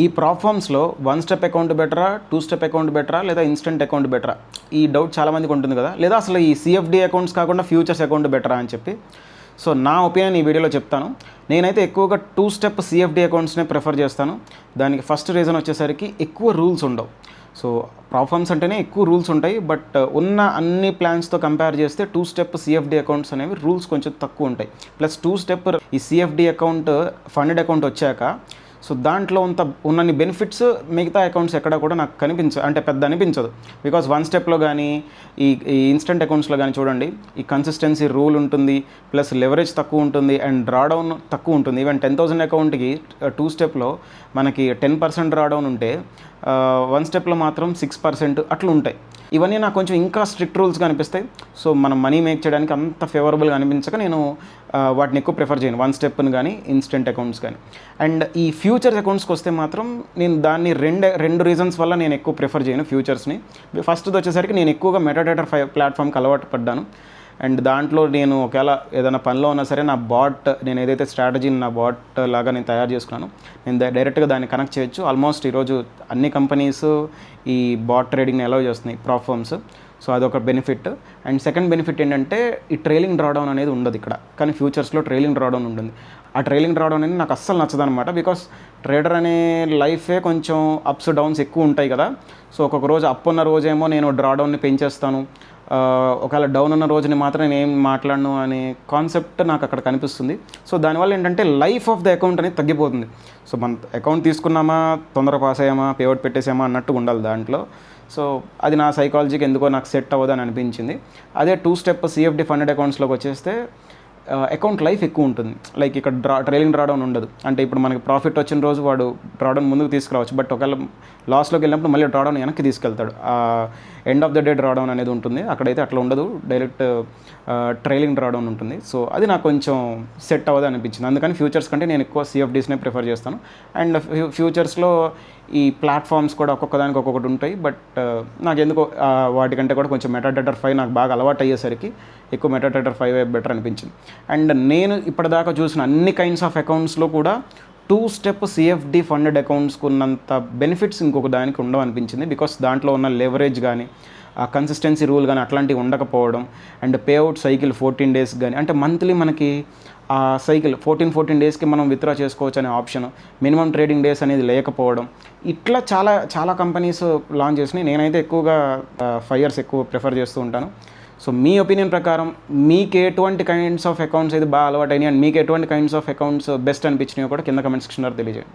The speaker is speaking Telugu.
ఈ ప్రాప్ ఫామ్స్లో వన్ స్టెప్ అకౌంట్ బెటరా, టూ స్టెప్ అకౌంట్ బెటరా, లేదా ఇన్స్టెంట్ అకౌంట్ బెటరా? ఈ డౌట్ చాలామందికి ఉంటుంది కదా. లేదా అసలు ఈ సిఎఫ్డి అకౌంట్స్ కాకుండా ఫ్యూచర్స్ అకౌంట్ బెటరా అని చెప్పి. సో నా ఒపీనియన్ ఈ వీడియోలో చెప్తాను. నేనైతే ఎక్కువగా టూ స్టెప్ సిఎఫ్డి అకౌంట్స్నే ప్రిఫర్ చేస్తాను. దానికి ఫస్ట్ రీజన్ వచ్చేసరికి ఎక్కువ రూల్స్ ఉండవు. సో ప్రాప్ ఫామ్స్ అంటేనే ఎక్కువ రూల్స్ ఉంటాయి, బట్ ఉన్న అన్ని ప్లాన్స్తో కంపేర్ చేస్తే టూ స్టెప్ సిఎఫ్డి అకౌంట్స్ అనేవి రూల్స్ కొంచెం తక్కువ ఉంటాయి. ప్లస్ టూ స్టెప్ ఈ సిఎఫ్డి అకౌంట్ ఫండెడ్ అకౌంట్ వచ్చాక సో దాంట్లో ఉన్నన్ని బెనిఫిట్స్ మిగతా అకౌంట్స్ ఎక్కడ కూడా నాకు పెద్ద అనిపించదు. బికాజ్ వన్ స్టెప్లో కానీ ఈ ఇన్స్టెంట్ అకౌంట్స్లో కానీ చూడండి, ఈ కన్సిస్టెన్సీ రూల్ ఉంటుంది, ప్లస్ లెవరేజ్ తక్కువ ఉంటుంది అండ్ డ్రాడౌన్ తక్కువ ఉంటుంది. ఈవెన్ 10,000 అకౌంట్కి టూ స్టెప్లో మనకి 10% డ్రాడౌన్ ఉంటే వన్ స్టెప్లో మాత్రం 6% అట్లా ఉంటాయి. ఇవన్నీ నాకు కొంచెం ఇంకా స్ట్రిక్ట్ రూల్స్గా అనిపిస్తాయి. సో మనం మనీ మేక్ చేయడానికి అంత ఫేవరబుల్గా అనిపించక నేను వాటిని ఎక్కువ ప్రిఫర్ చేయను, వన్ స్టెప్ని కానీ ఇన్స్టెంట్ అకౌంట్స్ కానీ. అండ్ ఈ ఫ్యూచర్స్ అకౌంట్స్కి వస్తే మాత్రం నేను దాన్ని రెండు రీజన్స్ వల్ల నేను ఎక్కువ ప్రిఫర్ చేయను ఫ్యూచర్స్ని. ఫస్ట్ది వచ్చేసరికి నేను ఎక్కువగా మెటాడేటా ప్లాట్ఫామ్కి అలవాటు పడ్డాను. అండ్ దాంట్లో నేను ఒకవేళ ఏదైనా పనిలో ఉన్నా సరే నేను ఏదైతే స్ట్రాటజీని నా బాట్ లాగా నేను తయారు చేసుకున్నాను, నేను డైరెక్ట్గా దాన్ని కనెక్ట్ చేయొచ్చు. ఆల్మోస్ట్ ఈరోజు అన్ని కంపెనీస్ ఈ బాట్ ట్రేడింగ్ని అలౌ చేస్తున్నాయి, ప్రాప్ ఫామ్స్. సో అదొక బెనిఫిట్. అండ్ సెకండ్ బెనిఫిట్ ఏంటంటే ఈ ట్రైలింగ్ డ్రాడౌన్ అనేది ఉండదు ఇక్కడ, కానీ ఫ్యూచర్స్లో ట్రైలింగ్ డ్రాడౌన్ ఉంటుంది. ఆ ట్రైలింగ్ డ్రాడౌన్ అనేది నాకు అస్సలు నచ్చదనమాట. బికాస్ ట్రేడర్ అనే లైఫే కొంచెం అప్స్ డౌన్స్ ఎక్కువ ఉంటాయి కదా. సో ఒక్కొక్క రోజు అప్ ఉన్న రోజేమో నేను డ్రాడౌన్ని పెంచేస్తాను, ఒకవేళ డౌన్ ఉన్న రోజుని మాత్రం నేను ఏం మాట్లాడను అనే కాన్సెప్ట్ నాకు అక్కడ కనిపిస్తుంది. సో దానివల్ల ఏంటంటే లైఫ్ ఆఫ్ ద అకౌంట్ అనేది తగ్గిపోతుంది. సో మన అకౌంట్ తీసుకున్నామా, తొందర పాస్ అయ్యామా, పేఅవుట్ పెట్టేసామా అన్నట్టుగా ఉండాలి దాంట్లో. సో అది నా సైకాలజీకి ఎందుకో నాకు సెట్ అవ్వదని అనిపించింది. అదే టూ స్టెప్ సిఎఫ్డి ఫండెడ్ అకౌంట్స్లోకి వచ్చేస్తే అకౌంట్ లైఫ్ ఎక్కువ ఉంటుంది. లైక్ ఇక్కడ ట్రైలింగ్ డ్రాడౌన్ ఉండదు. అంటే ఇప్పుడు మనకి ప్రాఫిట్ వచ్చిన రోజు వాడు డ్రాడౌన్ ముందుకు తీసుకురావచ్చు, బట్ ఒకవేళ లాస్లోకి వెళ్ళినప్పుడు మళ్ళీ డ్రాడౌన్ వెనక్కి తీసుకెళ్తాడు. End of the day drawdown అనేది ఉంటుంది. అక్కడైతే అట్లా ఉండదు, డైరెక్ట్ ట్రైలింగ్ డ్రాడౌన్ ఉంటుంది. సో అది నాకు కొంచెం సెట్ అవ్వదు అనిపించింది. అందుకని ఫ్యూచర్స్ కంటే నేను ఎక్కువ సిఎఫ్డీస్నే ప్రిఫర్ చేస్తాను. అండ్ ఫ్యూచర్స్లో ఈ ప్లాట్ఫామ్స్ కూడా ఒక్కొక్కదానికి ఒక్కొక్కటి ఉంటాయి, బట్ నాకు ఎందుకో వాటికంటే కూడా కొంచెం మెటాడేటా 5 నాకు బాగా అలవాటు అయ్యేసరికి ఎక్కువ మెటాడేటా 5 బెటర్ అనిపించింది. అండ్ నేను ఇప్పటిదాకా చూసిన అన్ని కైండ్స్ ఆఫ్ అకౌంట్స్లో కూడా టూ స్టెప్ సిఎఫ్డి ఫండెడ్ అకౌంట్స్కి ఉన్నంత బెనిఫిట్స్ ఇంకొక దానికి ఉండవు అనిపించింది. బికాస్ దాంట్లో ఉన్న లెవరేజ్ కానీ, ఆ కన్సిస్టెన్సీ రూల్ కానీ అట్లాంటివి ఉండకపోవడం, అండ్ పేఅవుట్ సైకిల్ 14 days కానీ, అంటే మంత్లీ మనకి ఆ సైకిల్ 14 డేస్కి మనం విత్డ్రా చేసుకోవచ్చు అనే ఆప్షన్, మినిమం ట్రేడింగ్ డేస్ అనేది లేకపోవడం, ఇట్లా చాలా చాలా కంపెనీస్ లాంచ్ చేసినాయి. నేనైతే ఎక్కువగా 5 years ఎక్కువ ప్రిఫర్ చేస్తూ ఉంటాను. సో మీ ఒపీనియన్ ప్రకారం మీకు ఎటువంటి కైండ్స్ ఆఫ్ అకౌంట్స్ అయితే బాగా అలవాటు అయినాయి, అండ్ మీకు ఎటువంటి కైండ్స్ ఆఫ్ అకౌంట్స్ బెస్ట్ అనిపించినాయో కూడా కింద కమెంట్ సెక్షన్లో తెలియజేయండి.